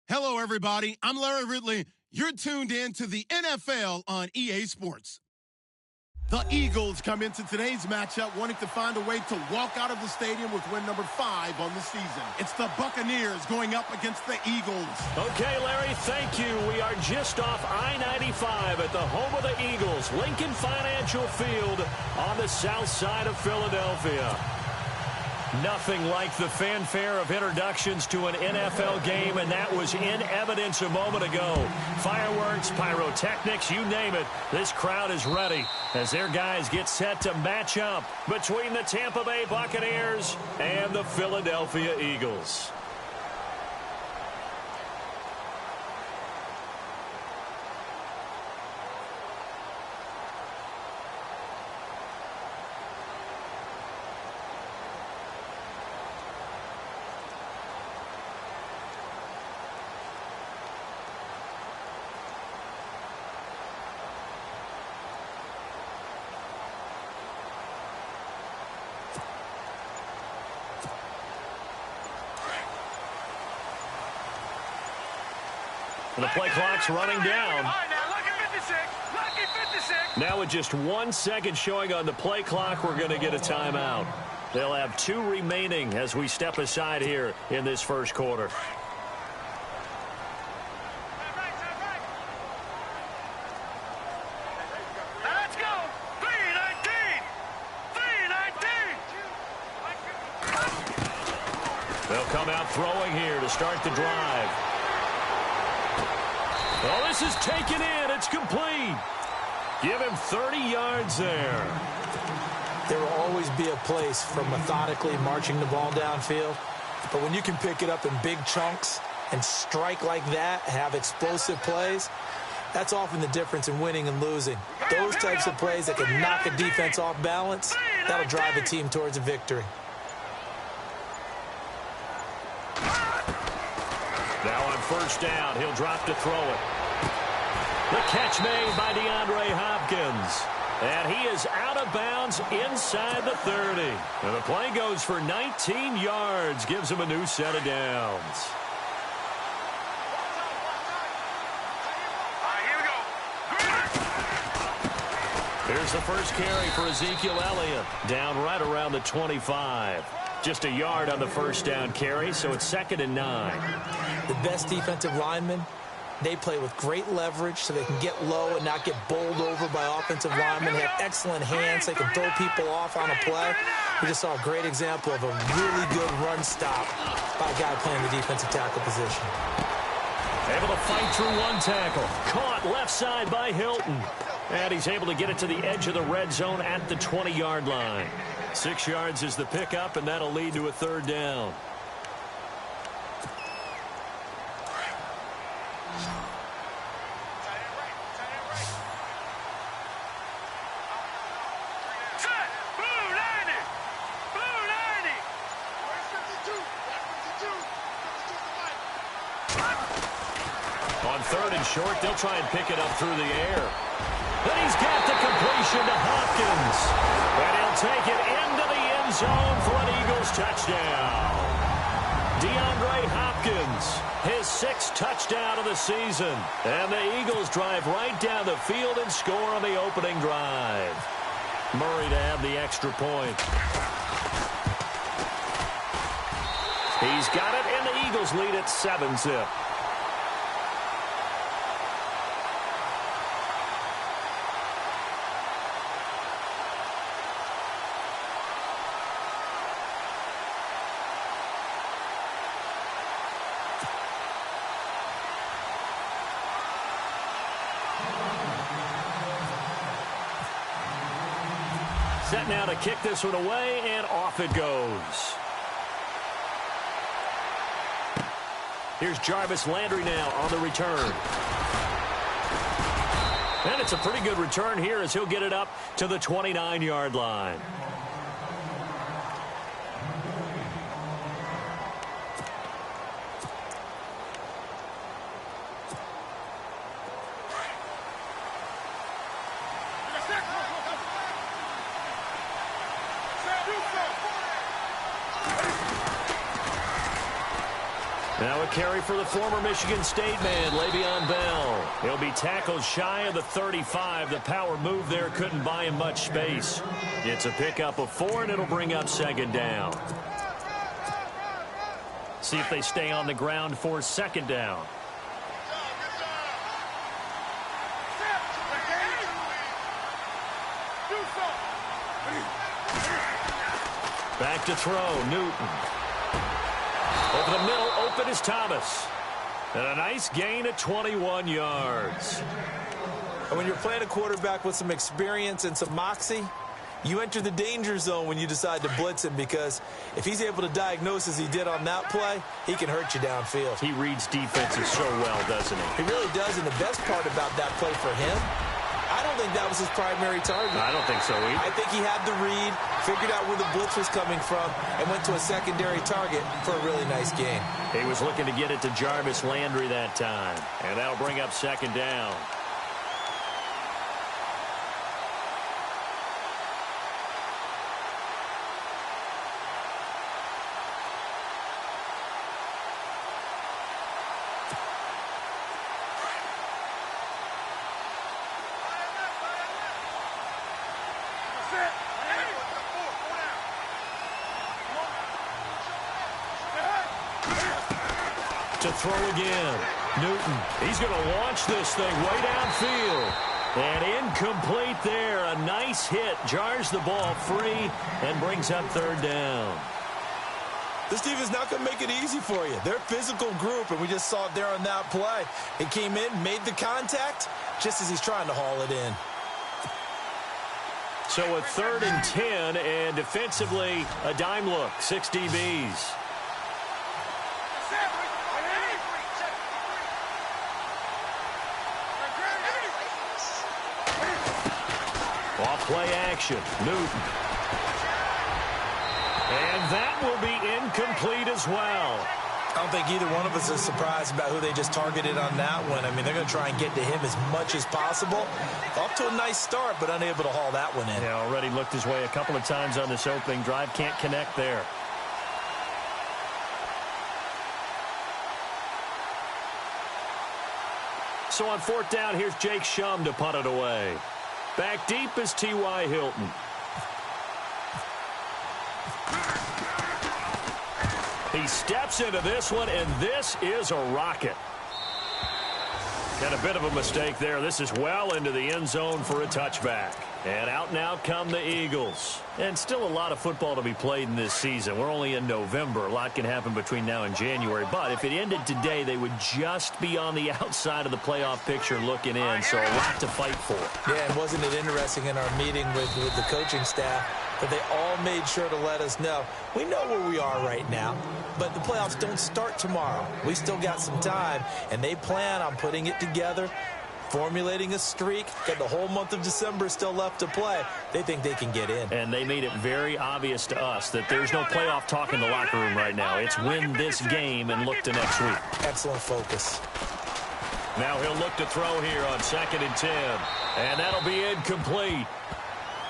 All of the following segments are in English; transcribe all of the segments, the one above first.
Hello, everybody. I'm Larry Ridley. You're tuned in to the NFL on EA Sports. The Eagles come into today's matchup wanting to find a way to walk out of the stadium with win number 5 on the season. It's the Buccaneers going up against the Eagles. Okay, Larry, thank you. We are just off I-95 at the home of the Eagles, Lincoln Financial Field on the south side of Philadelphia. Nothing like the fanfare of introductions to an NFL game, and that was in evidence a moment ago. Fireworks, pyrotechnics, you name it. This crowd is ready as their guys get set to match up between the Tampa Bay Buccaneers and the Philadelphia Eagles. And the play clock's running down. Now with just 1 second showing on the play clock, we're going to get a timeout. They'll have 2 remaining as we step aside here in this first quarter. Let's go. 3-19. 3-19. They'll come out throwing here to start the drive. Oh, this is taken in. It's complete. Give him 30 yards there. There will always be a place for methodically marching the ball downfield. But when you can pick it up in big chunks and strike like that, have explosive plays, that's often the difference in winning and losing. Those types of plays that can knock a defense off balance, that'll drive a team towards a victory. Now on first down, he'll drop to throw it. The catch made by DeAndre Hopkins. And he is out of bounds inside the 30. And the play goes for 19 yards, gives him a new set of downs. Here's the first carry for Ezekiel Elliott. Down right around the 25. Just a yard on the first down carry, so it's 2nd and 9. The best defensive linemen, they play with great leverage so they can get low and not get bowled over by offensive linemen. They have excellent hands. They can throw people off on a play. We just saw a great example of a really good run stop by a guy playing the defensive tackle position. Able to fight through one tackle. Caught left side by Hilton. And he's able to get it to the edge of the red zone at the 20-yard line. 6 yards is the pickup, and that'll lead to a 3rd down. On 3rd and short, they'll try and pick it up through the air. But he's got the completion to Hopkins. And he'll take it into the end zone for an Eagles touchdown. DeAndre Hopkins, his 6th touchdown of the season. And the Eagles drive right down the field and score on the opening drive. Murray to have the extra point. He's got it, and the Eagles lead at 7-zip. Set now to kick this one away, and off it goes. Here's Jarvis Landry now on the return. And it's a pretty good return here as he'll get it up to the 29-yard line. Now a carry for the former Michigan State man, Le'Veon Bell. He'll be tackled shy of the 35. The power move there couldn't buy him much space. It's a pickup of 4, and it'll bring up second down. See if they stay on the ground for second down. Back to throw, Newton. Over the middle, open is Thomas. And a nice gain of 21 yards. And when you're playing a quarterback with some experience and some moxie, you enter the danger zone when you decide to blitz him, because if he's able to diagnose as he did on that play, he can hurt you downfield. He reads defenses so well, doesn't he? He really does, and the best part about that play for him, I don't think that was his primary target. I don't think so either. I think he had the read, figured out where the blitz was coming from, and went to a secondary target for a really nice gain. He was looking to get it to Jarvis Landry that time, and that'll bring up second down. To throw again. Newton. He's going to launch this thing way downfield. And incomplete there. A nice hit. Jars the ball free and brings up third down. This team is not going to make it easy for you. They're a physical group, and we just saw it there on that play. He came in, made the contact, just as he's trying to haul it in. So a 3rd and 10, and defensively, a dime look. 6 DBs. Off-play action. Newton. And that will be incomplete as well. I don't think either one of us is surprised about who they just targeted on that one. I mean, they're going to try and get to him as much as possible. Off to a nice start, but unable to haul that one in. Yeah, already looked his way a couple of times on this opening drive. Can't connect there. So on 4th down, here's Jake Shum to punt it away. Back deep is T.Y. Hilton. He steps into this one, and this is a rocket. Got a bit of a mistake there. This is well into the end zone for a touchback. And out now come the Eagles. And still a lot of football to be played in this season. We're only in November. A lot can happen between now and January. But if it ended today, they would just be on the outside of the playoff picture looking in. So a lot to fight for. Yeah, and wasn't it interesting in our meeting with the coaching staff that they all made sure to let us know, we know where we are right now, but the playoffs don't start tomorrow. We still got some time, and they plan on putting it together, formulating a streak. Got the whole month of December still left to play. They think they can get in. And they made it very obvious to us that there's no playoff talk in the locker room right now. It's win this game and look to next week. Excellent focus. Now he'll look to throw here on 2nd and 10. And that'll be incomplete.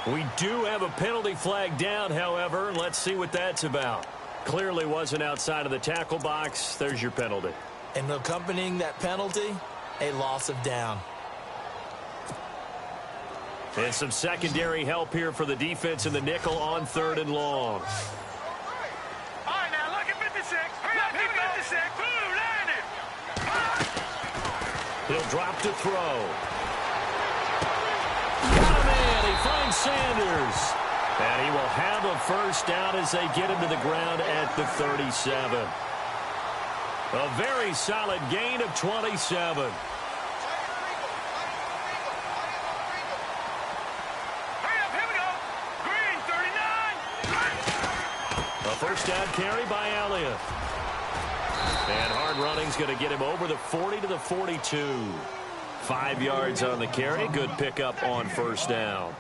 We do have a penalty flag down, however. Let's see what that's about. Clearly wasn't outside of the tackle box. There's your penalty. And accompanying that penalty, a loss of down. And some secondary help here for the defense in the nickel on 3rd and long. All right, now look at 56. Hurry up, here we go. 56. Blue, line it. He'll drop to throw. Got him in. He finds Sanders. And he will have a first down as they get him to the ground at the 37. A very solid gain of 27. Hurry up, here we go. Green, 39. A first down carry by Elliott. And hard running's going to get him over the 40 to the 42. 5 yards on the carry. Good pickup on first down.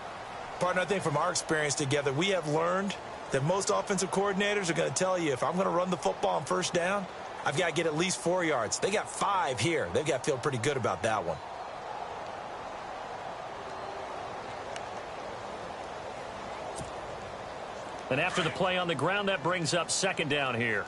Partner, I think from our experience together, we have learned that most offensive coordinators are going to tell you, if I'm going to run the football on first down, I've got to get at least 4 yards. They got 5 here. They've got to feel pretty good about that one. And after the play on the ground, that brings up second down here.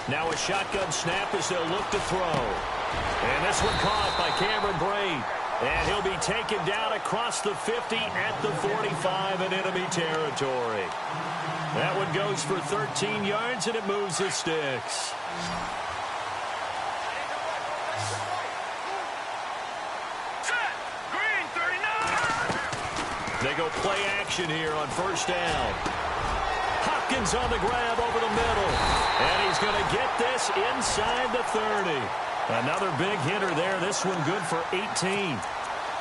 Now a shotgun snap as they'll look to throw. And this one caught by Cameron Brate. And he'll be taken down across the 50 at the 45 in enemy territory. That one goes for 13 yards, and it moves the sticks. Set. Green 39. They go play action here on first down. Hopkins on the grab over the middle. And he's going to get this inside the 30. Another big hitter there. This one good for 18.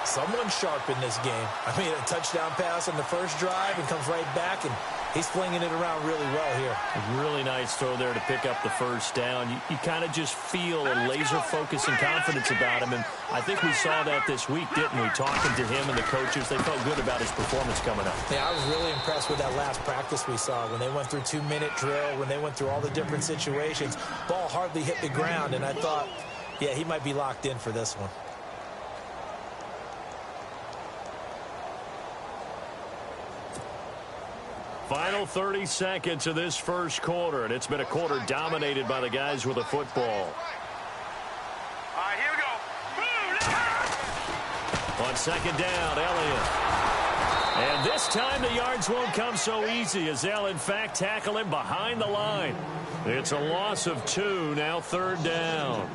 Someone sharp in this game. I mean, a touchdown pass on the first drive and comes right back, and he's flinging it around really well here. A really nice throw there to pick up the first down. You kind of just feel a laser focus and confidence about him, and I think we saw that this week, didn't we? Talking to him and the coaches, they felt good about his performance coming up. Yeah, I was really impressed with that last practice we saw when they went through 2-minute drill, when they went through all the different situations. Ball hardly hit the ground, and I thought, yeah, he might be locked in for this one. Final 30 seconds of this first quarter, and it's been a quarter dominated by the guys with the football. All right, here we go. On second down, Elliott. And this time the yards won't come so easy as they'll, in fact, tackle him behind the line. It's a loss of 2, now third down.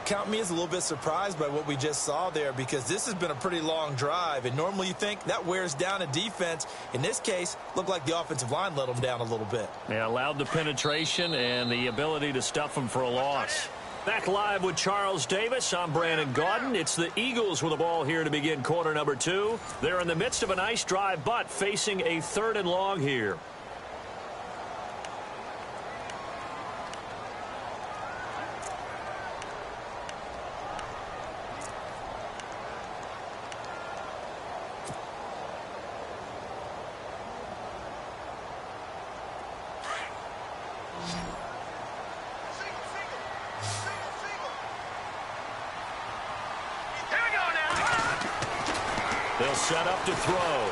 Count me as a little bit surprised by what we just saw there, because this has been a pretty long drive, and normally you think that wears down a defense. In this case, looked like the offensive line let them down a little bit. Yeah, allowed the penetration and the ability to stuff them for a loss. Back live with Charles Davis. I'm Brandon Gaudin. It's the Eagles with the ball here to begin quarter number 2. They're in the midst of a nice drive, but facing a 3rd and long here. They'll set up to throw.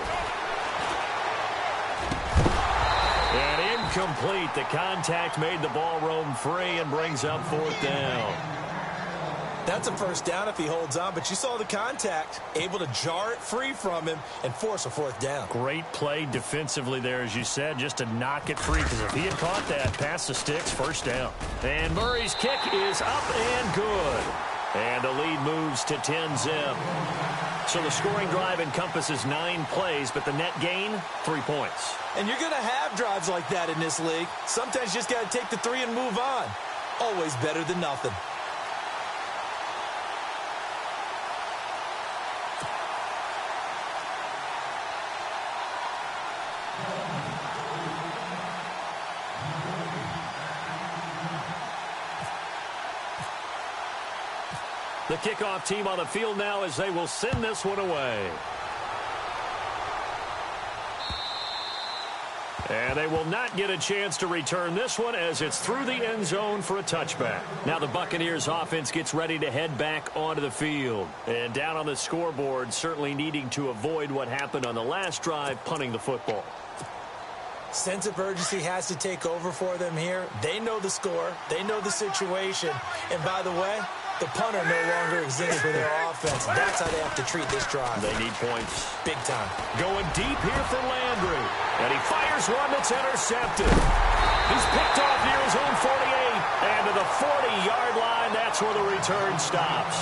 And incomplete. The contact made the ball roam free and brings up 4th down. That's a first down if he holds on, but you saw the contact, able to jar it free from him and force a 4th down. Great play defensively there, as you said, just to knock it free, because if he had caught that, past the sticks, first down. And Murray's kick is up and good. And the lead moves to 10-zip. So the scoring drive encompasses 9 plays, but the net gain, 3 points. And you're going to have drives like that in this league. Sometimes you just got to take the 3 and move on. Always better than nothing. The kickoff team on the field now as they will send this one away. And they will not get a chance to return this one as it's through the end zone for a touchback. Now the Buccaneers offense gets ready to head back onto the field. And down on the scoreboard, certainly needing to avoid what happened on the last drive, punting the football. Sense of urgency has to take over for them here. They know the score. They know the situation. And by the way, the punter no longer exists for their offense. That's how they have to treat this drive. They need points. Big time. Going deep here for Landry. And he fires one that's intercepted. He's picked off near his own 48. And to the 40-yard line, that's where the return stops.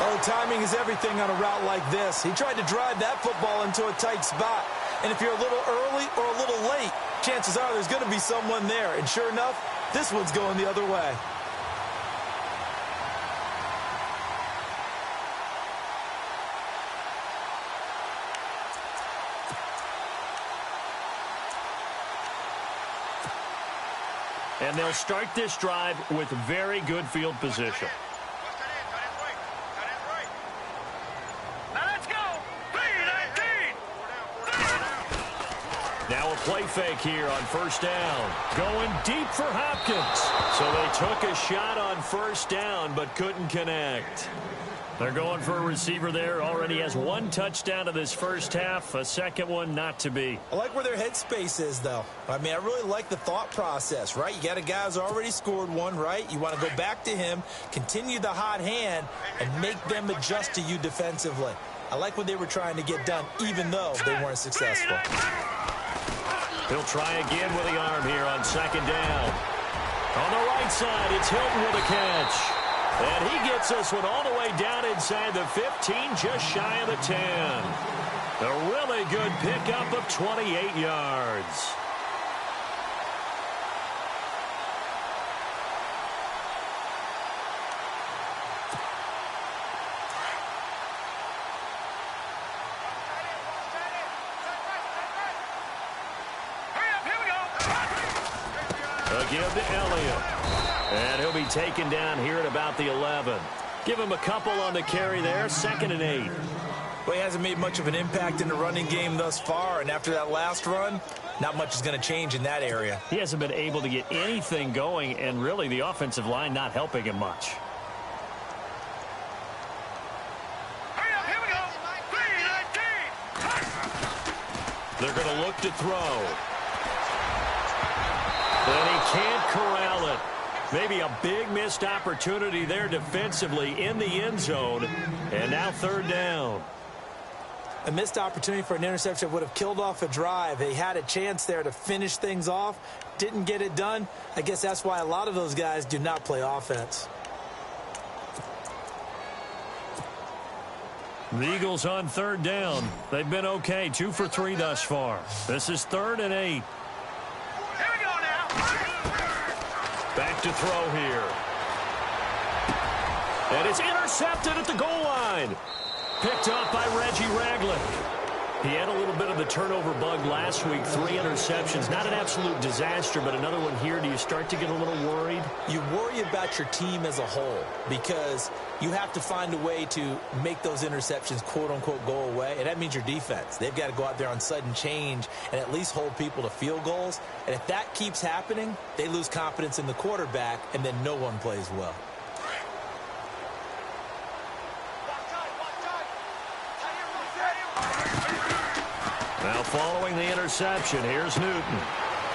Oh, timing is everything on a route like this. He tried to drive that football into a tight spot. And if you're a little early or a little late, chances are there's going to be someone there. And sure enough, this one's going the other way. And they'll start this drive with very good field position. Now a play fake here on first down. Going deep for Hopkins. So they took a shot on first down but couldn't connect. They're going for a receiver there. Already has one touchdown in this first half. A second one not to be. I like where their headspace is, though. I mean, I really like the thought process, right? You got a guy who's already scored one, right? You want to go back to him, continue the hot hand, and make them adjust to you defensively. I like what they were trying to get done, even though they weren't successful. He'll try again with the arm here on second down. On the right side, it's Hilton with a catch. And he gets this one all the way down inside the 15, just shy of the 10. A really good pickup of 28 yards. They'll give to Elliott. And he'll be taken down here at about the 11. Give him a couple on the carry there, 2nd and 8. Well, he hasn't made much of an impact in the running game thus far, and after that last run, not much is going to change in that area. He hasn't been able to get anything going, and really the offensive line not helping him much. Here we go. 3-19. They're going to look to throw. And he can't corral it. Maybe a big missed opportunity there defensively in the end zone. And now 3rd down. A missed opportunity for an interception would have killed off a drive. They had a chance there to finish things off. Didn't get it done. I guess that's why a lot of those guys do not play offense. The Eagles on 3rd down. They've been okay. 2 for 3 thus far. This is 3rd and 8. Back to throw here. And it's intercepted at the goal line. Picked up by Reggie Ragland. He had a little bit of the turnover bug last week. 3 interceptions. Not an absolute disaster, but another one here. Do you start to get a little worried? You worry about your team as a whole because you have to find a way to make those interceptions, quote-unquote, go away, and that means your defense. They've got to go out there on sudden change and at least hold people to field goals. And if that keeps happening, they lose confidence in the quarterback, and then no one plays well. Now following the interception, here's Newton.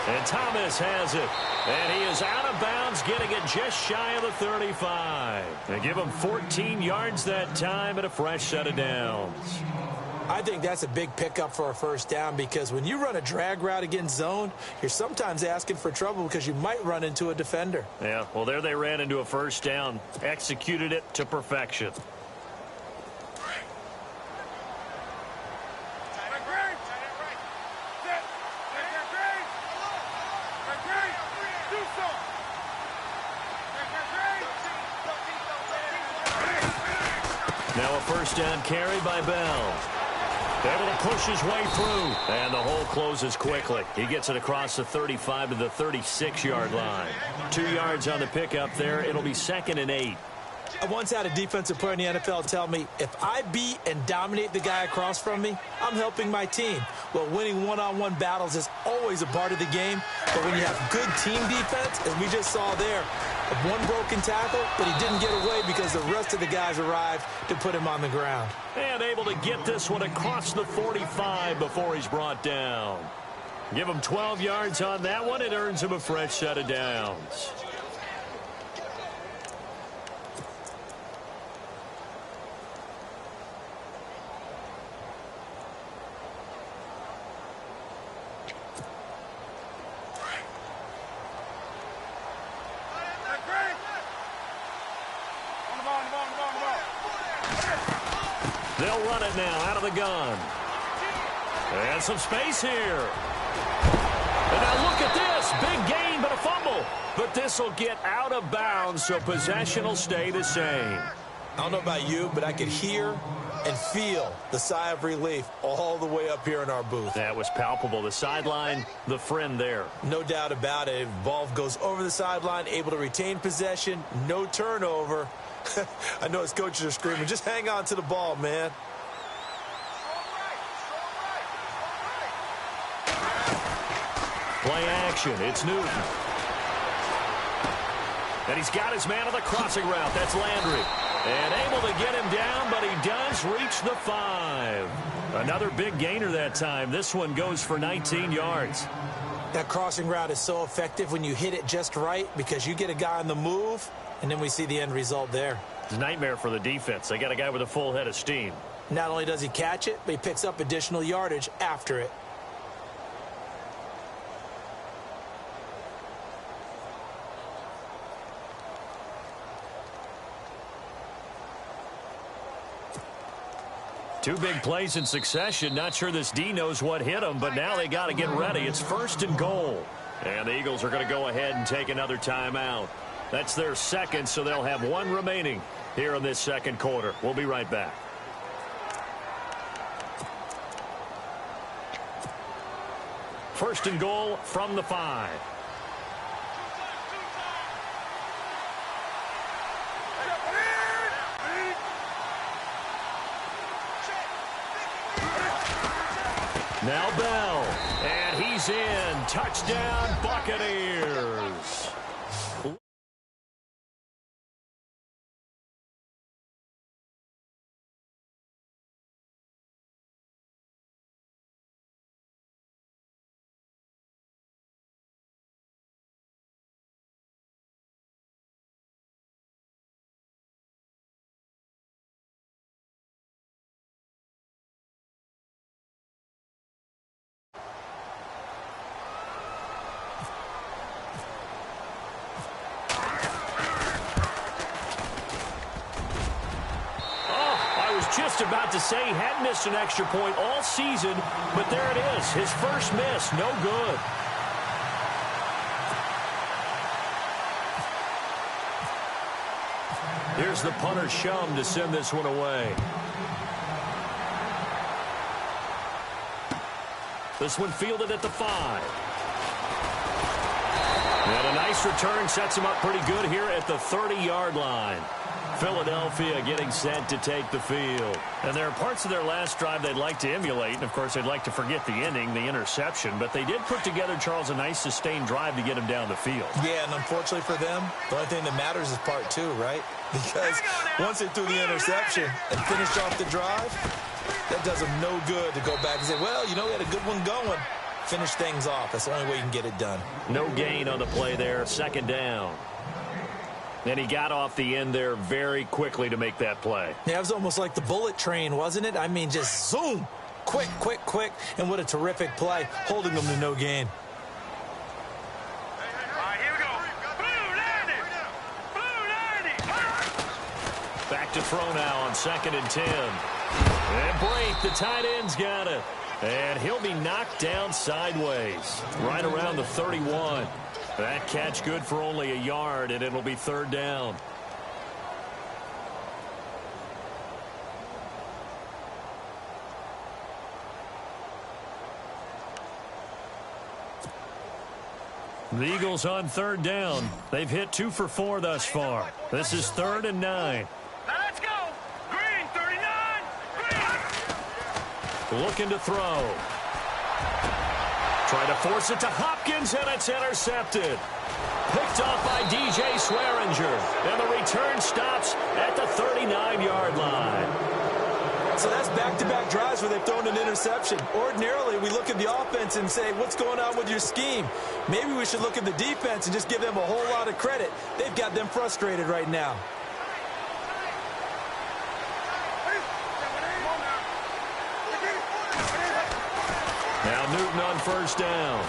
And Thomas has it. And he is out of bounds, getting it just shy of the 35. They give him 14 yards that time and a fresh set of downs. I think that's a big pickup for a first down because when you run a drag route against zone, you're sometimes asking for trouble because you might run into a defender. Yeah, well, there they ran into a first down. Executed it to perfection. Now a first down carry by Bell. Able to push his way through. And the hole closes quickly. He gets it across the 35 to the 36-yard line. 2 yards on the pickup there. It'll be 2nd and 8. I once had a defensive player in the NFL tell me, if I beat and dominate the guy across from me, I'm helping my team. Well, winning one-on-one battles is always a part of the game. But when you have good team defense, as we just saw there, one broken tackle, but he didn't get away because the rest of the guys arrived to put him on the ground. And able to get this one across the 45 before he's brought down. Give him 12 yards on that one. It earns him a fresh set of downs. They'll run it now out of the gun. And some space here. And now look at this. Big gain, but a fumble. But this will get out of bounds, so possession will stay the same. I don't know about you, but I could hear and feel the sigh of relief all the way up here in our booth. That was palpable. The sideline, the friend there. No doubt about it. Ball goes over the sideline, able to retain possession, no turnover. I know his coaches are screaming, just hang on to the ball, man. Play action. It's Newton. And he's got his man on the crossing route. That's Landry. And able to get him down, but he does reach the 5. Another big gainer that time. This one goes for 19 yards. That crossing route is so effective when you hit it just right because you get a guy on the move, and then we see the end result there. It's a nightmare for the defense. They got a guy with a full head of steam. Not only does he catch it, but he picks up additional yardage after it. Two big plays in succession. Not sure this D knows what hit him, but now they got to get ready. It's 1st and goal. And the Eagles are going to go ahead and take another timeout. That's their second, so they'll have one remaining here in this second quarter. We'll be right back. First and goal from the 5. Now Bell, and he's in. Touchdown, Buccaneers. Just about to say he had missed an extra point all season, but there it is. His first miss, no good. Here's the punter Shum to send this one away. This one fielded at the 5. And a nice return sets him up pretty good here at the 30-yard line. Philadelphia getting set to take the field. And there are parts of their last drive they'd like to emulate. And, of course, they'd like to forget the ending, the interception. But they did put together, Charles, a nice sustained drive to get him down the field. Yeah, and unfortunately for them, the only thing that matters is part 2, right? Because once they threw the interception and finished off the drive, that does them no good to go back and say, well, you know, we had a good one going. Finish things off. That's the only way you can get it done. No gain on the play there. Second down. And he got off the end there very quickly to make that play. Yeah, it was almost like the bullet train, wasn't it? I mean, just zoom. Quick, quick, quick. And what a terrific play, holding them to no gain. All right, here we go. Blue 90. Back to throw now on 2nd and 10. And Blake, the tight end's got it. And he'll be knocked down sideways, right around the 31. That catch good for only a yard, and it'll be 3rd down. The Eagles on 3rd down. They've hit 2 for 4 thus far. This is 3rd and 9. Now let's go. Green, 39. Green. Looking to throw. Trying to force it to Hopkins, and it's intercepted. Picked off by DJ Swearinger. And the return stops at the 39-yard line. So that's back-to-back drives where they've thrown an interception. Ordinarily, we look at the offense and say, what's going on with your scheme? Maybe we should look at the defense and just give them a whole lot of credit. They've got them frustrated right now. Now Newton on 1st down.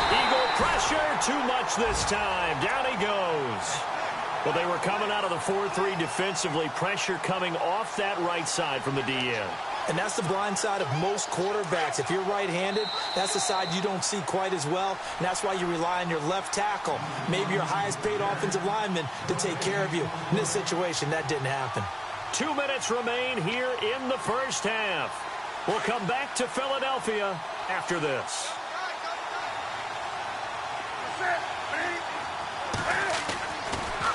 Eagle pressure, too much this time. Down he goes. Well, they were coming out of the 4-3 defensively. Pressure coming off that right side from the DN. And that's the blind side of most quarterbacks. If you're right-handed, that's the side you don't see quite as well. And that's why you rely on your left tackle, maybe your highest-paid offensive lineman, to take care of you. In this situation, that didn't happen. 2 minutes remain here in the first half. We'll come back to Philadelphia after this.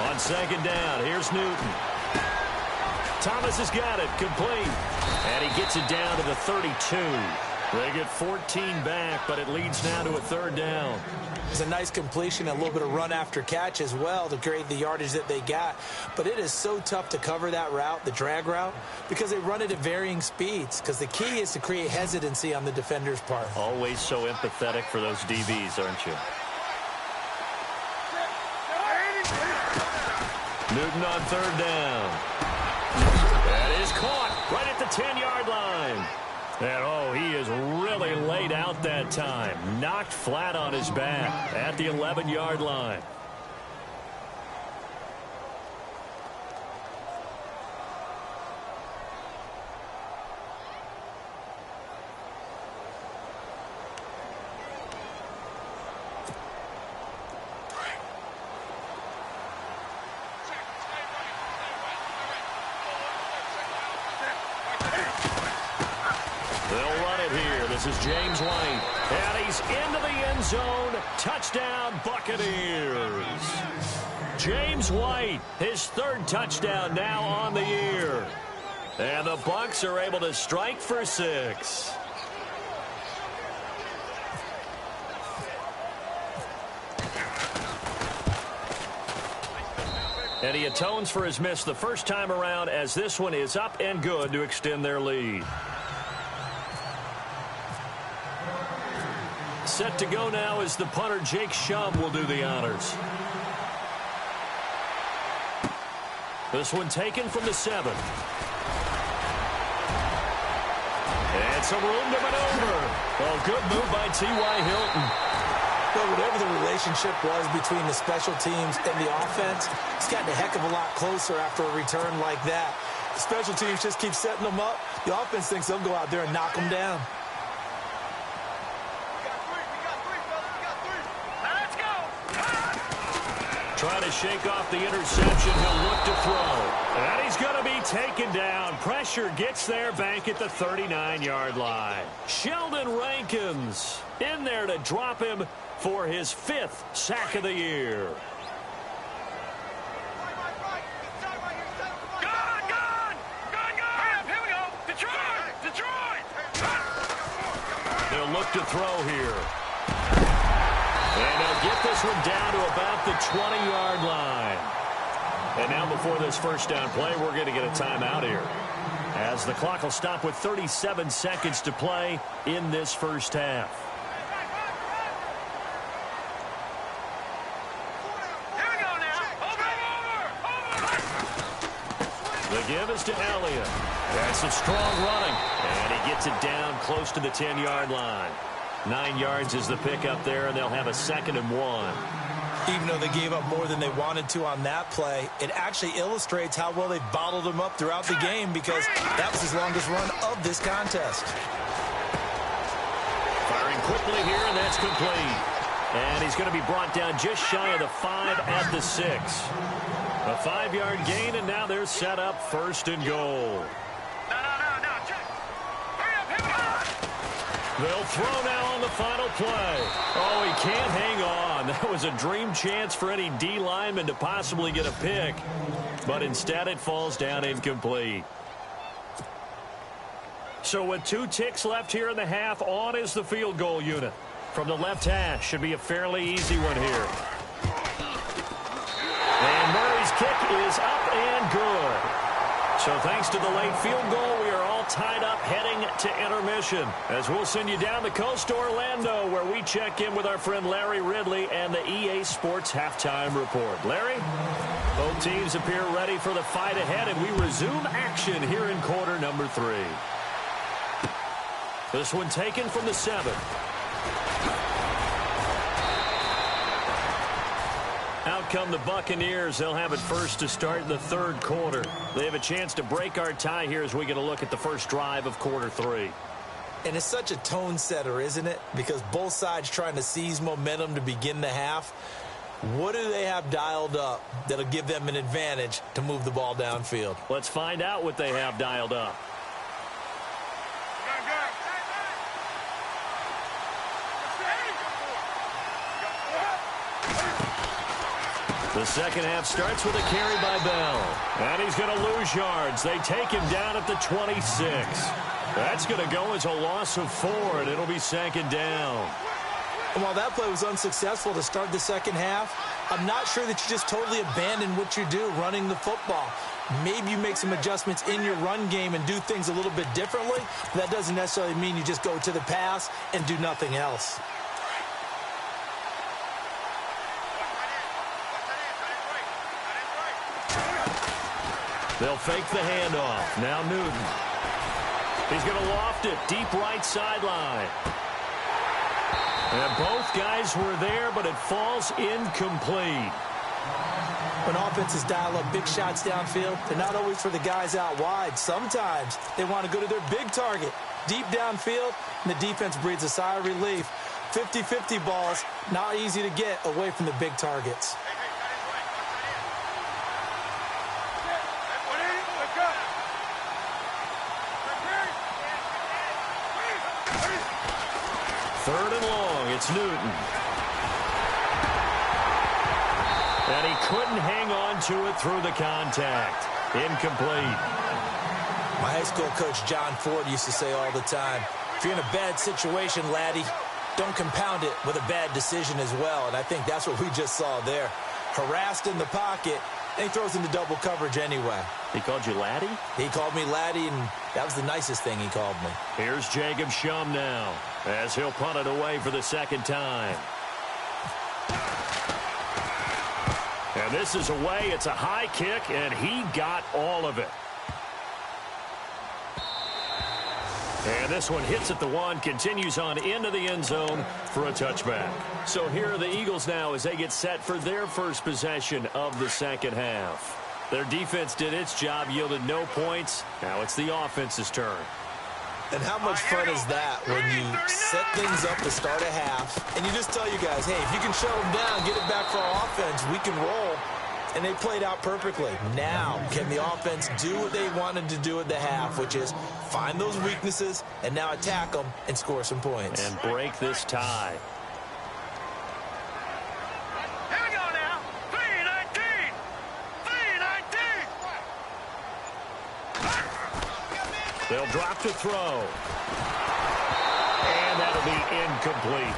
On 2nd down, here's Newton. Thomas has got it, complete. And he gets it down to the 32. They get 14 back, but it leads now to a third down. It's a nice completion, a little bit of run after catch as well to create the yardage that they got. But it is so tough to cover that route, the drag route, because they run it at varying speeds. Because the key is to create hesitancy on the defender's part. Always so empathetic for those DBs, aren't you? Newton on third down. That is caught right at the 10-yard line. And, oh, he is really laid out that time. Knocked flat on his back at the 11-yard line. This is James White, and he's into the end zone. Touchdown, Buccaneers. James White, his third touchdown now on the year. And the Bucs are able to strike for 6. And he atones for his miss the first time around, as this one is up and good to extend their lead. Set to go now is the punter, Jake Shum, will do the honors. This one taken from the 7. And some room to maneuver. Oh, good move by T.Y. Hilton. Well, whatever the relationship was between the special teams and the offense, it's gotten a heck of a lot closer after a return like that. The special teams just keep setting them up. The offense thinks they'll go out there and knock them down. Trying to shake off the interception. He'll look to throw. And he's going to be taken down. Pressure gets there back at the 39-yard line. Sheldon Rankins in there to drop him for his 5th sack of the year. They'll look to throw here. And they'll get this one down to about the 20-yard line. And now before this first down play, we're going to get a timeout here, as the clock will stop with 37 seconds to play in this first half. Here we go now. Over. The give is to Elliott. That's some strong running. And he gets it down close to the 10-yard line. 9 yards is the pickup there, and they'll have a 2nd and 1. Even though they gave up more than they wanted to on that play, it actually illustrates how well they bottled him up throughout the game, because that was his longest run of this contest. Firing quickly here, and that's complete. And he's going to be brought down just shy of the 5 at the 6. A 5-yard gain, and now they're set up 1st and goal. They'll throw now on the final play. Oh, he can't hang on. That was a dream chance for any D lineman to possibly get a pick. But instead it falls down incomplete. So with 2 ticks left here in the half, on is the field goal unit. From the left hash, should be a fairly easy one here. And Murray's kick is up and good. So thanks to the late field goal, we are all tied up heading to intermission, as we'll send you down the coast to Orlando, where we check in with our friend Larry Ridley and the EA Sports Halftime Report. Larry? Both teams appear ready for the fight ahead, and we resume action here in quarter number 3. This one taken from the 7. Out come the Buccaneers. They'll have it first to start in the 3rd quarter. They have a chance to break our tie here as we get a look at the first drive of quarter 3. And it's such a tone setter, isn't it? Because both sides trying to seize momentum to begin the half. What do they have dialed up that'll give them an advantage to move the ball downfield? Let's find out what they have dialed up. The second half starts with a carry by Bell. And he's going to lose yards. They take him down at the 26. That's going to go as a loss of 4, and it'll be second down. And while that play was unsuccessful to start the second half, I'm not sure that you just totally abandon what you do running the football. Maybe you make some adjustments in your run game and do things a little bit differently. That doesn't necessarily mean you just go to the pass and do nothing else. They'll fake the handoff. Now Newton. He's going to loft it deep right sideline. And both guys were there, but it falls incomplete. When offenses dial up big shots downfield, they're not always for the guys out wide. Sometimes they want to go to their big target, deep downfield, and the defense breathes a sigh of relief. 50-50 balls, not easy to get away from the big targets. Third and long, it's Newton. And he couldn't hang on to it through the contact. Incomplete. My high school coach, John Ford, used to say all the time, if you're in a bad situation, laddie, don't compound it with a bad decision as well. And I think that's what we just saw there. Harassed in the pocket, and he throws into double coverage anyway. He called you laddie? He called me laddie, and that was the nicest thing he called me. Here's Jacob Shum now, as he'll punt it away for the second time. And this is away. It's a high kick, and he got all of it. And this one hits at the 1, continues on into the end zone for a touchback. So here are the Eagles now as they get set for their first possession of the second half. Their defense did its job, yielded no points. Now it's the offense's turn. And how much fun is that when you set things up to start a half, and you just tell you guys, hey, if you can shut them down, get it back for our offense, we can roll. And they played out perfectly. Now, can the offense do what they wanted to do at the half, which is find those weaknesses and now attack them and score some points. And break this tie. Here we go now. 3-19. 3-19. They'll drop to throw. And that'll be incomplete.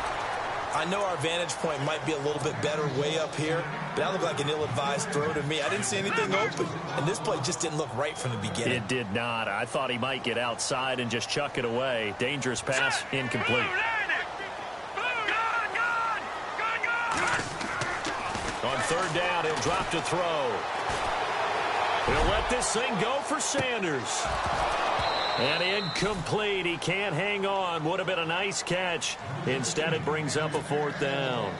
I know our vantage point might be a little bit better way up here, but that looked like an ill-advised throw to me. I didn't see anything open, and this play just didn't look right from the beginning. It did not. I thought he might get outside and just chuck it away. Dangerous pass, incomplete. On third down, he'll drop to throw. He'll let this thing go for Sanders. And incomplete. He can't hang on. Would have been a nice catch. Instead, it brings up a fourth down.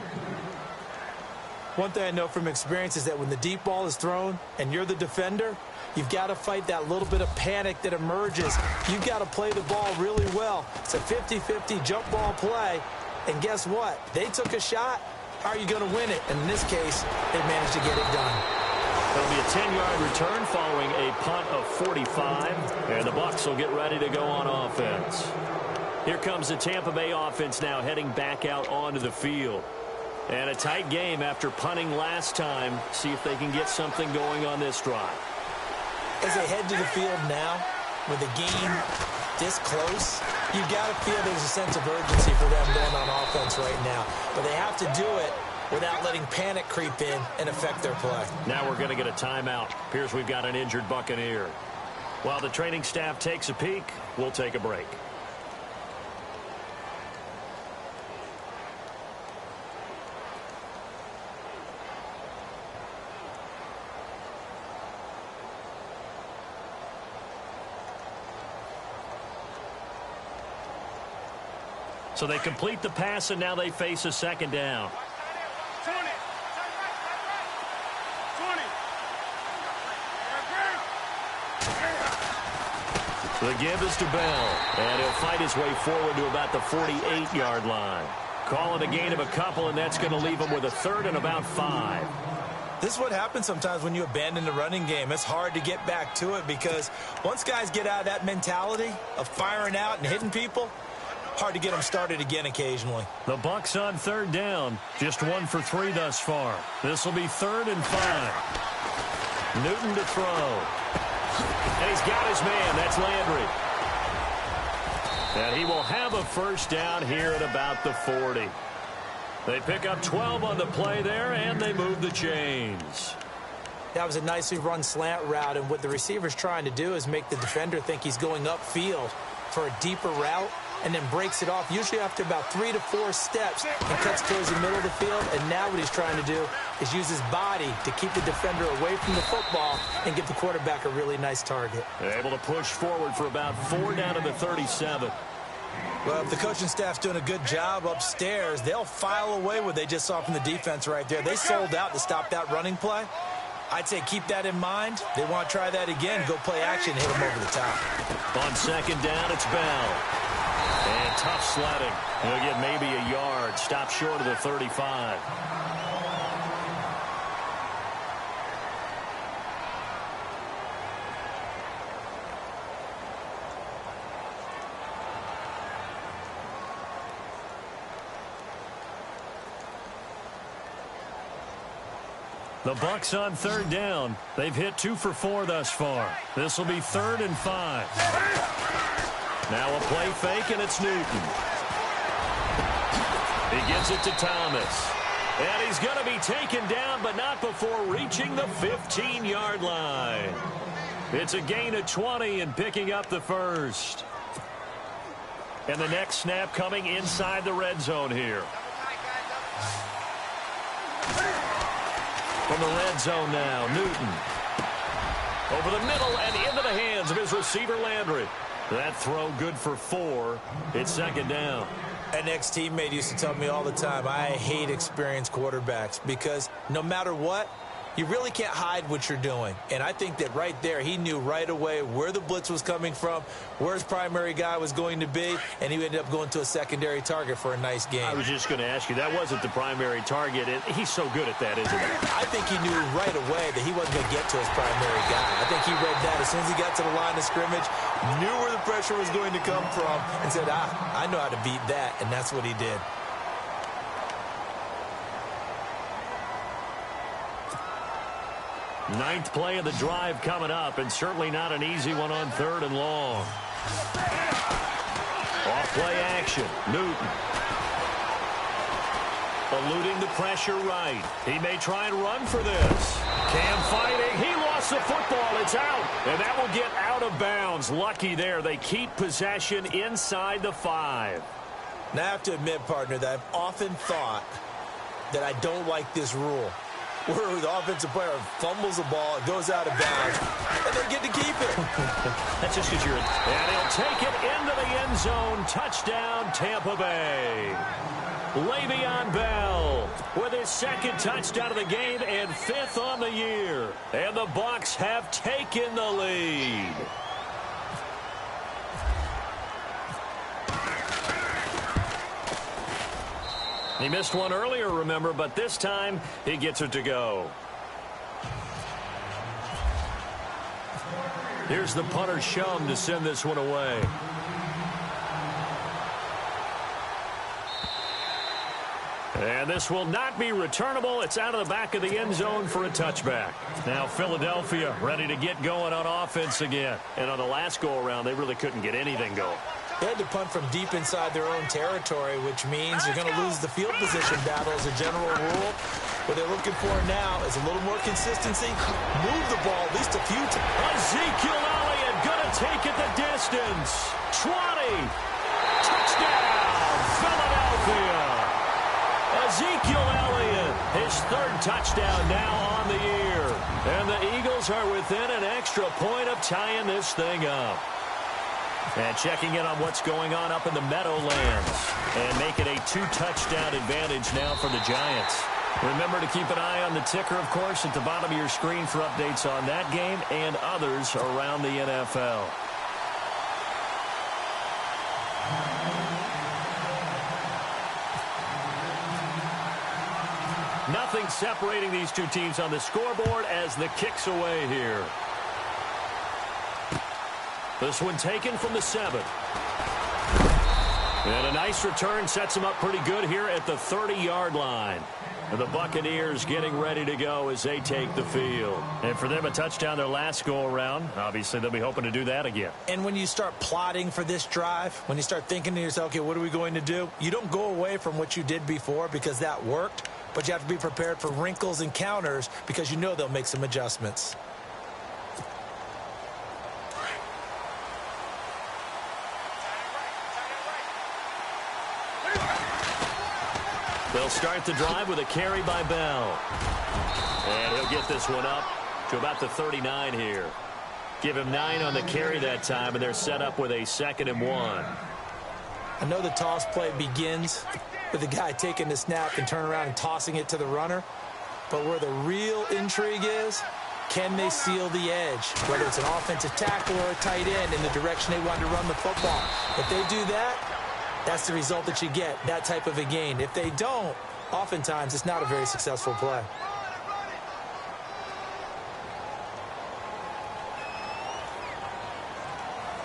One thing I know from experience is that when the deep ball is thrown and you're the defender, you've got to fight that little bit of panic that emerges. You've got to play the ball really well. It's a 50-50 jump ball play. And guess what? They took a shot. How are you going to win it? And in this case, they managed to get it done. It'll be a 10-yard return following a punt of 45. And the Bucs will get ready to go on offense. Here comes the Tampa Bay offense now heading back out onto the field. And a tight game after punting last time. See if they can get something going on this drive. As they head to the field now, with the game this close, you've got to feel there's a sense of urgency for them going on offense right now. But they have to do it without letting panic creep in and affect their play. Now we're going to get a timeout. Appears we've got an injured Buccaneer. While the training staff takes a peek, we'll take a break. So they complete the pass, and now they face a second down. 20. The give is to Bell, and he'll fight his way forward to about the 48-yard line. Call it a gain of a couple, and that's going to leave him with a third and about 5. This is what happens sometimes when you abandon the running game. It's hard to get back to it because once guys get out of that mentality of firing out and hitting people, hard to get them started again occasionally. The Bucks on third down. Just 1 for 3 thus far. This will be 3rd and 5. Newton to throw. And he's got his man. That's Landry. And he will have a first down here at about the 40. They pick up 12 on the play there, and they move the chains. That was a nicely run slant route, and what the receiver's trying to do is make the defender think he's going upfield for a deeper route, and then breaks it off, usually after about 3 to 4 steps, and cuts towards the middle of the field. And now what he's trying to do is use his body to keep the defender away from the football and give the quarterback a really nice target. They're able to push forward for about 4 down to the 37. Well, if the coaching staff's doing a good job upstairs, they'll file away what they just saw from the defense right there. They sold out to stop that running play. I'd say keep that in mind. They want to try that again, go play action, hit them over the top. On 2nd down, it's Bell. And tough sledding. He'll get maybe a yard. Stop short of the 35. The Bucks on 3rd down. They've hit 2 for 4 thus far. This will be 3rd and 5. Now a play fake, and it's Newton. He gives it to Thomas. And he's going to be taken down, but not before reaching the 15-yard line. It's a gain of 20 and picking up the first. And the next snap coming inside the red zone here. From the red zone now, Newton. Over the middle and into the hands of his receiver, Landry. That throw good for 4. It's 2nd down. An ex-teammate used to tell me all the time, I hate experienced quarterbacks because no matter what, you really can't hide what you're doing. And I think that right there, he knew right away where the blitz was coming from, where his primary guy was going to be, and he ended up going to a secondary target for a nice game. I was just going to ask you, that wasn't the primary target. He's so good at that, isn't he? I think he knew right away that he wasn't going to get to his primary guy. I think he read that as soon as he got to the line of scrimmage, knew where the pressure was going to come from, and said, I know how to beat that, and that's what he did. Ninth play of the drive coming up, and certainly not an easy one on 3rd and long. Off play action. Newton. Eluding the pressure right. He may try and run for this. KOM fighting. He lost the football. It's out. And that will get out of bounds. Lucky there. They keep possession inside the 5. Now, I have to admit, partner, that I've often thought that I don't like this rule, where the offensive player fumbles the ball, it goes out of bounds, and they get to keep it. That's just because you're... And he'll take it into the end zone. Touchdown, Tampa Bay. Le'Veon Bell with his 2nd touchdown of the game and 5th on the year. And the Bucs have taken the lead. He missed one earlier, remember, but this time he gets it to go. Here's the punter, Shum, to send this one away. And this will not be returnable. It's out of the back of the end zone for a touchback. Now Philadelphia ready to get going on offense again. And on the last go-around, they really couldn't get anything going. They had to punt from deep inside their own territory, which means you're going to lose the field position battle as a general rule. What they're looking for now is a little more consistency. Move the ball at least a few times. Ezekiel Elliott going to take it the distance. 20. Touchdown, Philadelphia. Ezekiel Elliott, his 3rd touchdown now on the year. And the Eagles are within an extra point of tying this thing up. And checking in on what's going on up in the Meadowlands. And make it a 2-touchdown advantage now for the Giants. Remember to keep an eye on the ticker, of course, at the bottom of your screen for updates on that game and others around the NFL. Nothing separating these two teams on the scoreboard as the kick's away here. This one taken from the 7. And a nice return sets them up pretty good here at the 30-yard line. And the Buccaneers getting ready to go as they take the field. And for them, a touchdown their last go-around. Obviously, they'll be hoping to do that again. And when you start plotting for this drive, when you start thinking to yourself, okay, what are we going to do? You don't go away from what you did before because that worked, but you have to be prepared for wrinkles and counters because you know they'll make some adjustments. They'll start the drive with a carry by Bell. And he'll get this one up to about the 39 here. Give him 9 on the carry that time, and they're set up with a 2nd and 1. I know the toss play begins with the guy taking the snap and turning around and tossing it to the runner. But where the real intrigue is, can they seal the edge? Whether it's an offensive tackle or a tight end in the direction they want to run the football. If they do that, that's the result that you get, that type of a gain. If they don't, oftentimes it's not a very successful play.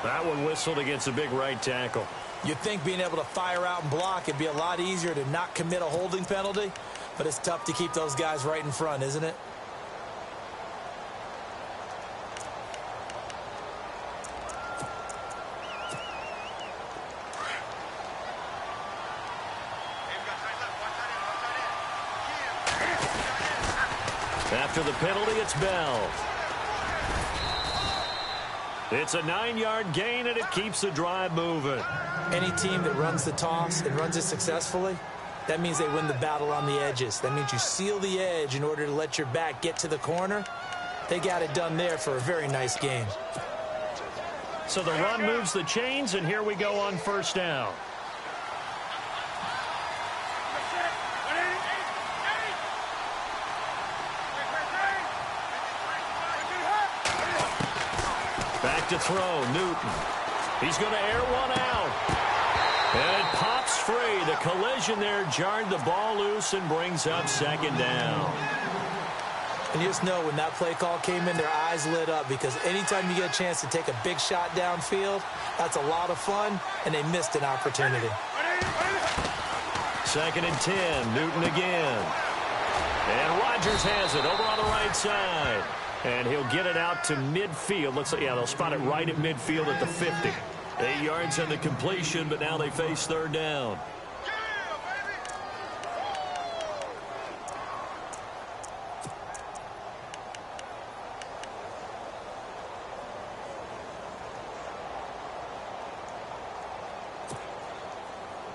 That one whistled against a big right tackle. You'd think being able to fire out and block it'd be a lot easier to not commit a holding penalty, but it's tough to keep those guys right in front, isn't it? After the penalty, it's Bell. It's a 9-yard gain, and it keeps the drive moving. Any team that runs the toss and runs it successfully, that means they win the battle on the edges. That means you seal the edge in order to let your back get to the corner. They got it done there for a very nice gain. So the run moves the chains, and here we go on 1st down. Back to throw, Newton. He's going to air one out. And it pops free. The collision there jarred the ball loose and brings up 2nd down. And you just know when that play call came in, their eyes lit up because anytime you get a chance to take a big shot downfield, that's a lot of fun, and they missed an opportunity. 2nd and 10, Newton again. And Rodgers has it over on the right side. And he'll get it out to midfield. Looks like, yeah, they'll spot it right at midfield at the 50. 8 yards on the completion, but now they face 3rd down.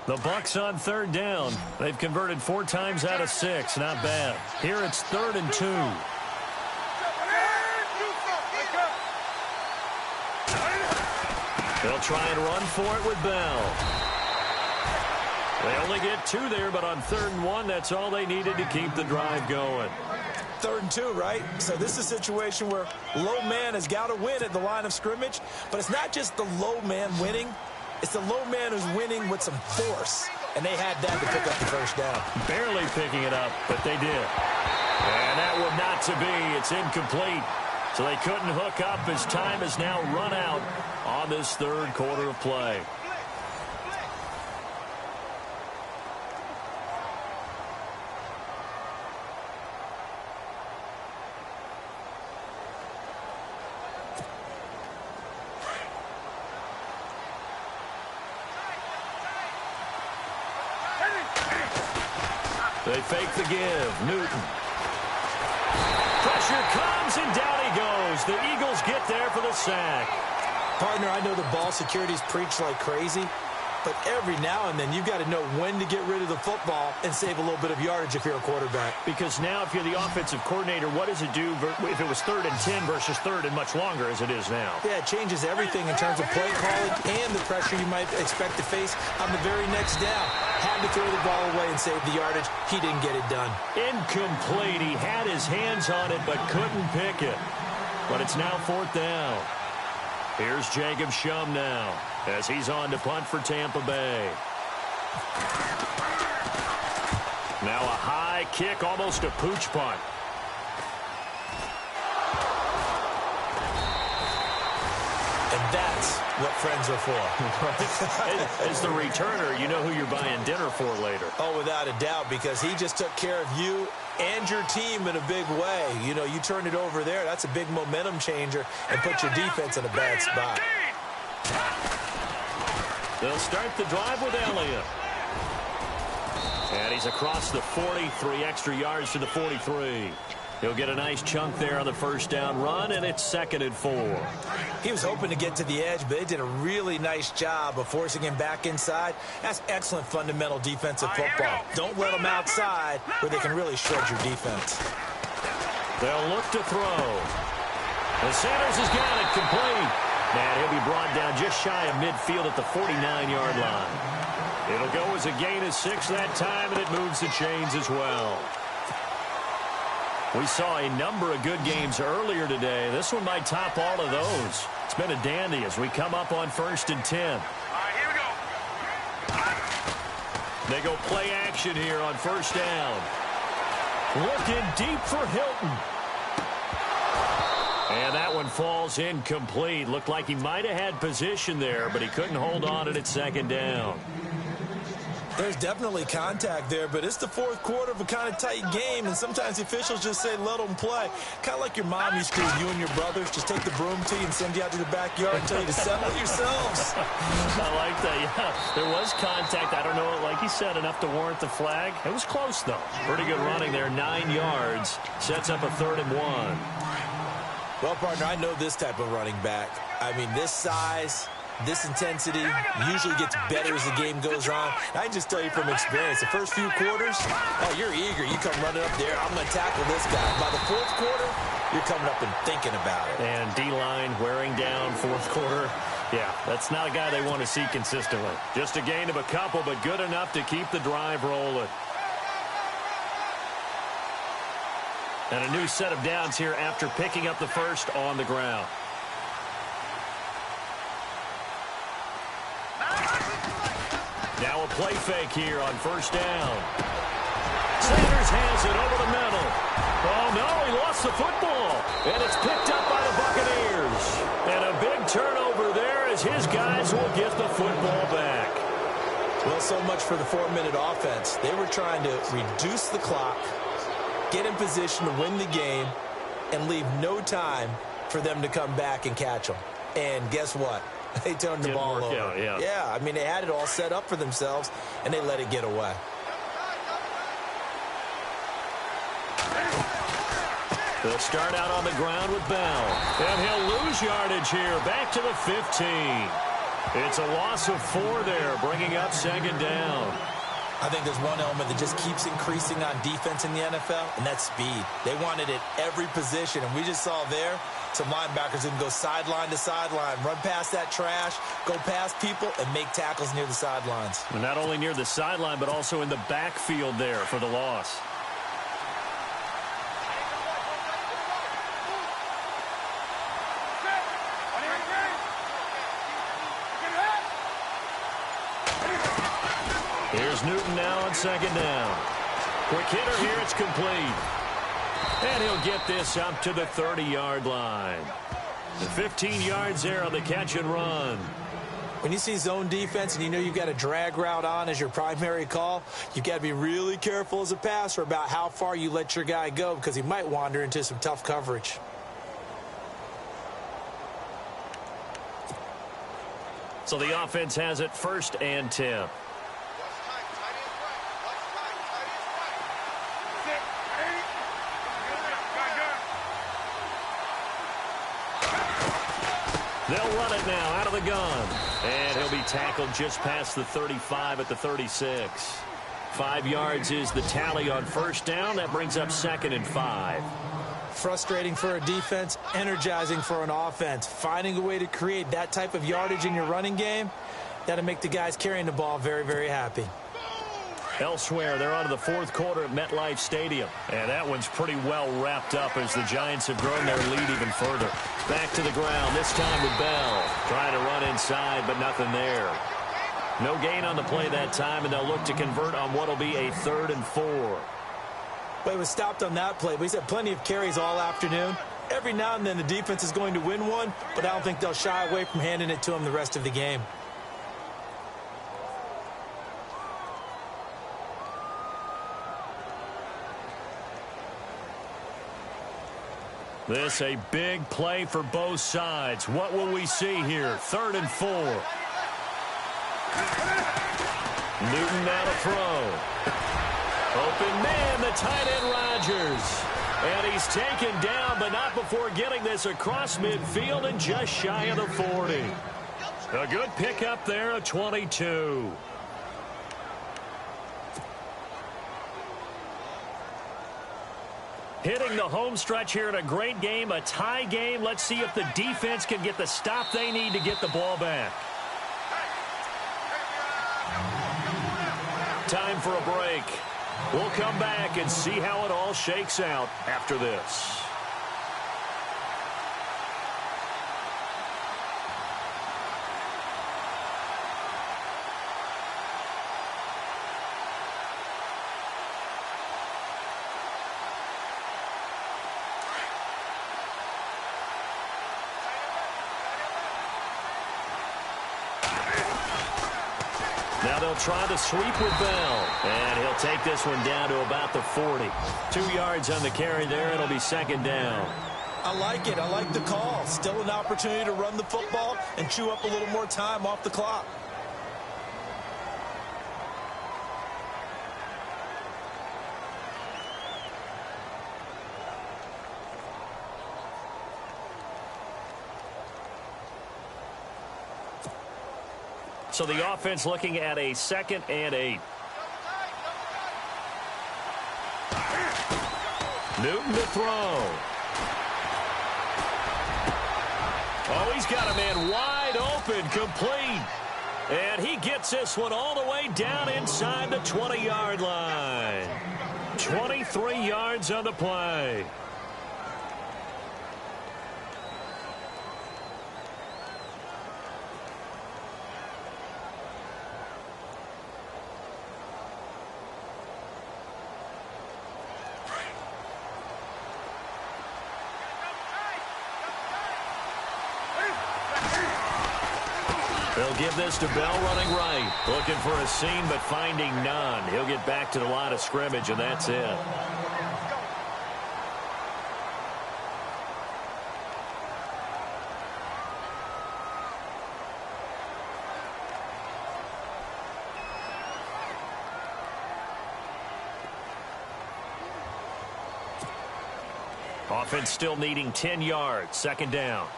The Bucs on 3rd down. They've converted 4 times out of 6. Not bad. Here it's 3rd and 2. They'll try and run for it with Bell. They only get 2 there, but on 3rd and 1, that's all they needed to keep the drive going. 3rd and 2, right? So this is a situation where low man has got to win at the line of scrimmage, but it's not just the low man winning. It's the low man who's winning with some force, and they had that to pick up the 1st down. Barely picking it up, but they did. And that one not to be. It's incomplete. So they couldn't hook up as time has now run out on this 3rd quarter of play. They fake the give. Newton. Pressure comes, and down he goes. The Eagles get there for the sack. Partner, I know the ball security's preached like crazy, but every now and then you've got to know when to get rid of the football and save a little bit of yardage if you're a quarterback. Because now if you're the offensive coordinator, what does it do if it was 3rd and 10 versus 3rd and much longer as it is now? Yeah, it changes everything in terms of play calling and the pressure you might expect to face on the very next down. Had to throw the ball away and save the yardage. He didn't get it done. Incomplete. He had his hands on it but couldn't pick it. But it's now 4th down. Here's Jacob Shum now as he's on to punt for Tampa Bay. Now a high kick, almost a pooch punt. And that's what friends are for. As the returner, you know who you're buying dinner for later. Oh, without a doubt, because he just took care of you and your team in a big way. You know, you turn it over there, that's a big momentum changer and put your defense in a bad spot. They'll start the drive with Elliott. And he's across the 40, 3 extra yards to the 43. He'll get a nice chunk there on the first down run, and it's 2nd and 4. He was hoping to get to the edge, but they did a really nice job of forcing him back inside. That's excellent fundamental defensive football. Don't let them outside where they can really shred your defense. They'll look to throw. And Sanders has got it complete. And he'll be brought down just shy of midfield at the 49-yard line. It'll go as a gain of 6 that time, and it moves the chains as well. We saw a number of good games earlier today. This one might top all of those. It's been a dandy as we come up on 1st and 10. All right, here we go. They go play action here on 1st down. Looking deep for Hilton. And that one falls incomplete. Looked like he might have had position there, but he couldn't hold on to it at 2nd down. There's definitely contact there, but it's the 4th quarter of a kind of tight game, and sometimes the officials just say let them play. Kind of like your mom used to do with you and your brothers. Just take the broom to you and send you out to the backyard and tell you to settle it yourselves. I like that, yeah. There was contact. I don't know, like you said, enough to warrant the flag. It was close, though. Pretty good running there, 9 yards. Sets up a 3rd and 1. Well, partner, I know this type of running back. I mean, this size, this intensity usually gets better as the game goes on. I can just tell you from experience, the first few quarters, oh, you're eager. You come running up there, I'm going to tackle this guy. By the 4th quarter, you're coming up and thinking about it. And D-line wearing down 4th quarter. Yeah, that's not a guy they want to see consistently. Just a gain of a couple, but good enough to keep the drive rolling. And a new set of downs here after picking up the first on the ground. Now a play fake here on 1st down. Sanders has it over the middle. Oh, no, he lost the football. And it's picked up by the Buccaneers. And a big turnover there as his guys will get the football back. Well, so much for the 4-minute offense. They were trying to reduce the clock, get in position to win the game, and leave no time for them to come back and catch them. And guess what? They turned the ball over. Out, yeah. Yeah, I mean, they had it all set up for themselves, and they let it get away. They'll start out on the ground with Bell. And he'll lose yardage here, back to the 15. It's a loss of 4 there, bringing up 2nd down. I think there's one element that just keeps increasing on defense in the NFL, and that's speed. They want it at every position, and we just saw there some linebackers that can go sideline to sideline, run past that trash, go past people, and make tackles near the sidelines. And not only near the sideline, but also in the backfield there for the loss. Here's Newton now on 2nd down. Quick hitter here, it's complete. And he'll get this up to the 30-yard line. The 15 yards there on the catch and run. When you see zone defense and you know you've got a drag route on as your primary call, you've got to be really careful as a passer about how far you let your guy go because he might wander into some tough coverage. So the offense has it 1st and 10. They'll run it now out of the gun. And he'll be tackled just past the 35 at the 36. 5 yards is the tally on 1st down. That brings up 2nd and 5. Frustrating for a defense, energizing for an offense. Finding a way to create that type of yardage in your running game, that'll make the guys carrying the ball very, very happy. Elsewhere, they're on to the 4th quarter at MetLife Stadium. And that one's pretty well wrapped up as the Giants have grown their lead even further. Back to the ground, this time with Bell. Trying to run inside, but nothing there. No gain on the play that time, and they'll look to convert on what will be a 3rd and 4. Well, he was stopped on that play, but he's had plenty of carries all afternoon. Every now and then the defense is going to win one, but I don't think they'll shy away from handing it to them the rest of the game. This a big play for both sides. What will we see here? 3rd and 4. Newton now to throw. Open man, the tight end Rodgers. And he's taken down, but not before getting this across midfield and just shy of the 40. A good pickup there, a 22. Hitting the home stretch here in a great game, a tie game. Let's see if the defense can get the stop they need to get the ball back. Time for a break. We'll come back and see how it all shakes out after this. Now they'll try to sweep with Bell. And he'll take this one down to about the 40. 2 yards on the carry there. It'll be 2nd down. I like it. I like the call. Still an opportunity to run the football and chew up a little more time off the clock. So the offense looking at a 2nd and 8. Newton to throw. Oh, he's got a man wide open, complete. And he gets this one all the way down inside the 20-yard line. 23 yards on the play. They'll give this to Bell running right. Looking for a seam, but finding none. He'll get back to the line of scrimmage, and that's it. Offense still needing 10 yards. 2nd down.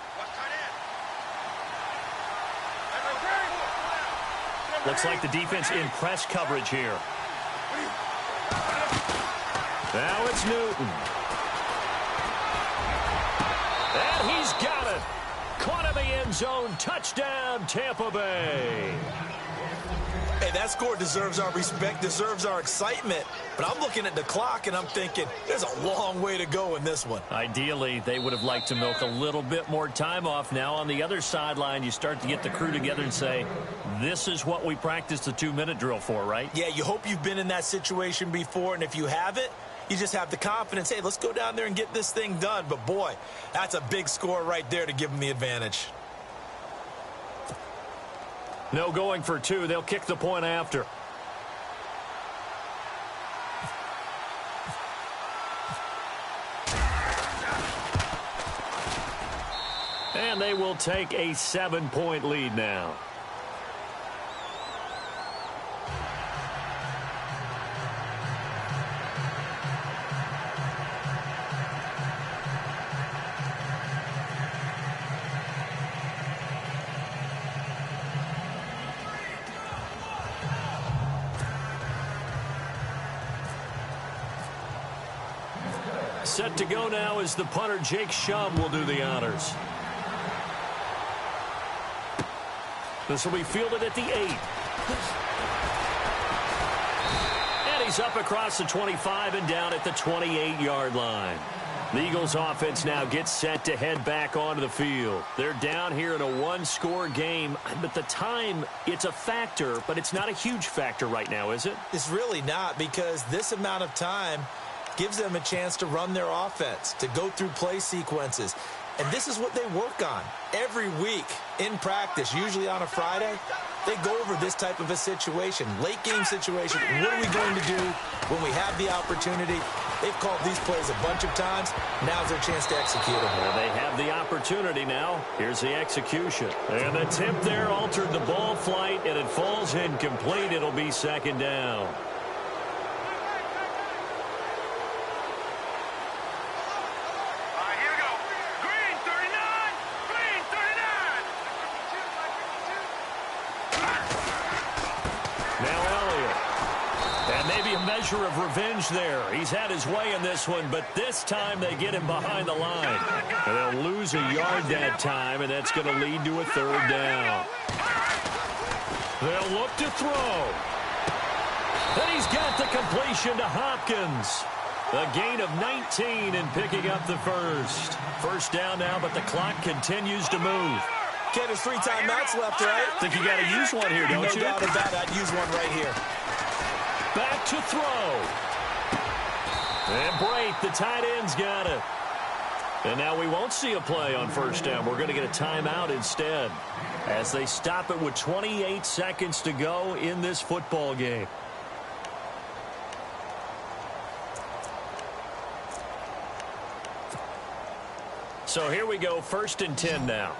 Looks like the defense in press coverage here. Now it's Newton. And he's got it. Caught in the end zone. Touchdown, Tampa Bay. Hey, that score deserves our respect, deserves our excitement. But I'm looking at the clock, and I'm thinking there's a long way to go in this one. Ideally, they would have liked to milk a little bit more time off. Now on the other sideline, you start to get the crew together and say, this is what we practiced the 2-minute drill for, right? Yeah, you hope you've been in that situation before, and if you haven't, you just have the confidence, hey, let's go down there and get this thing done. But, boy, that's a big score right there to give them the advantage. No going for 2. They'll kick the point after. And they will take a 7-point lead now. Set to go now as the punter, Jake Shum, will do the honors. This will be fielded at the 8. And he's up across the 25 and down at the 28-yard line. The Eagles offense now gets set to head back onto the field. They're down here in a 1-score game, but the time, it's a factor, but it's not a huge factor right now, is it? It's really not, because this amount of time, gives them a chance to run their offense, to go through play sequences. And this is what they work on every week in practice, usually on a Friday. They go over this type of a situation, late game situation. What are we going to do when we have the opportunity? They've called these plays a bunch of times. Now's their chance to execute them. Well, they have the opportunity now. Here's the execution. And the tip there altered the ball flight, and it falls incomplete. It'll be second down. Measure of revenge there. He's had his way in this one, but this time they get him behind the line. And they'll lose a yard that time, and that's going to lead to a third down. They'll look to throw. And he's got the completion to Hopkins. A gain of 19 and picking up the first. First down now, but the clock continues to move. Ken, there's 3 timeouts left, right? Think you got to use one here, don't you? No doubt about it. I'd use one right here. Back to throw. And Brate, the tight end's got it. And now we won't see a play on first down. We're going to get a timeout instead as they stop it with 28 seconds to go in this football game. So here we go, 1st and 10 now.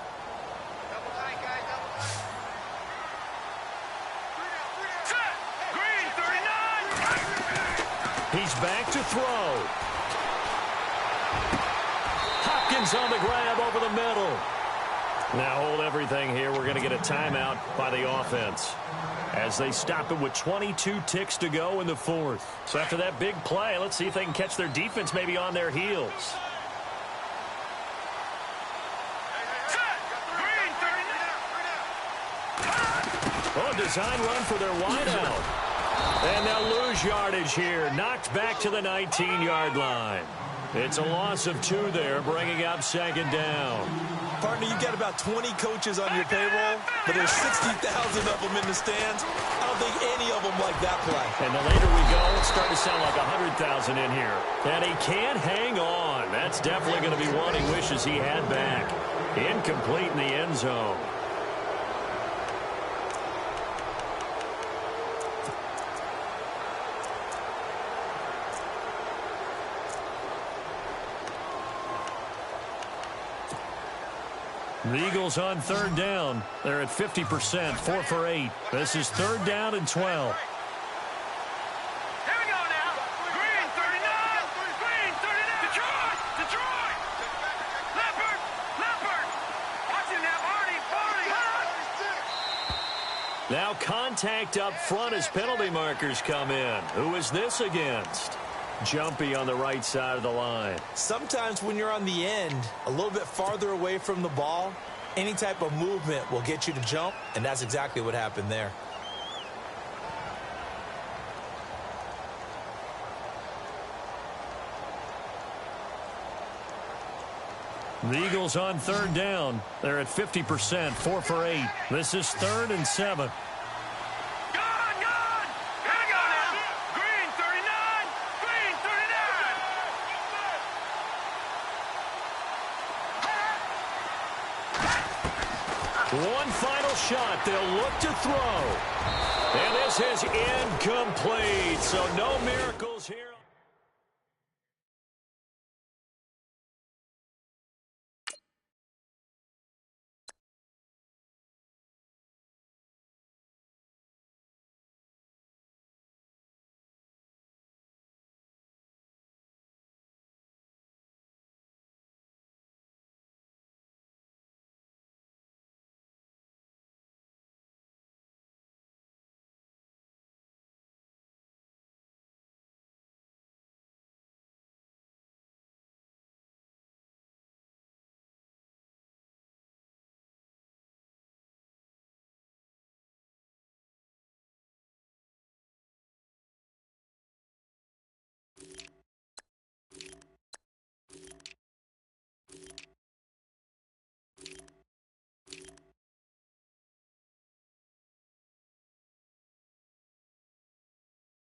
He's back to throw. Hopkins on the grab over the middle. Now hold everything here. We're going to get a timeout by the offense as they stop it with 22 ticks to go in the 4th. So after that big play, let's see if they can catch their defense maybe on their heels. Oh, design run for their wideout. And they'll lose yardage here. Knocked back to the 19-yard line. It's a loss of 2 there, bringing up second down. Partner, you've got about 20 coaches on your payroll, but there's 60,000 of them in the stands. I don't think any of them like that play. And the later we go, it's starting to sound like 100,000 in here. And he can't hang on. That's definitely going to be one he wishes he had back. Incomplete in the end zone. The Eagles on 3rd down. They're at 50%, 4 for 8. This is 3rd down and 12. Here we go now. Green 39. Green 39. Detroit. Leopard. Watch him now, Barney. Now contact up front as penalty markers come in. Who is this against? Jumpy on the right side of the line. Sometimes when you're on the end, a little bit farther away from the ball, any type of movement will get you to jump, and that's exactly what happened there. The Eagles on 3rd down. They're at 50%, 4 for 8. This is 3rd and 7. One final shot. They'll look to throw. And this is incomplete. So no miracles here.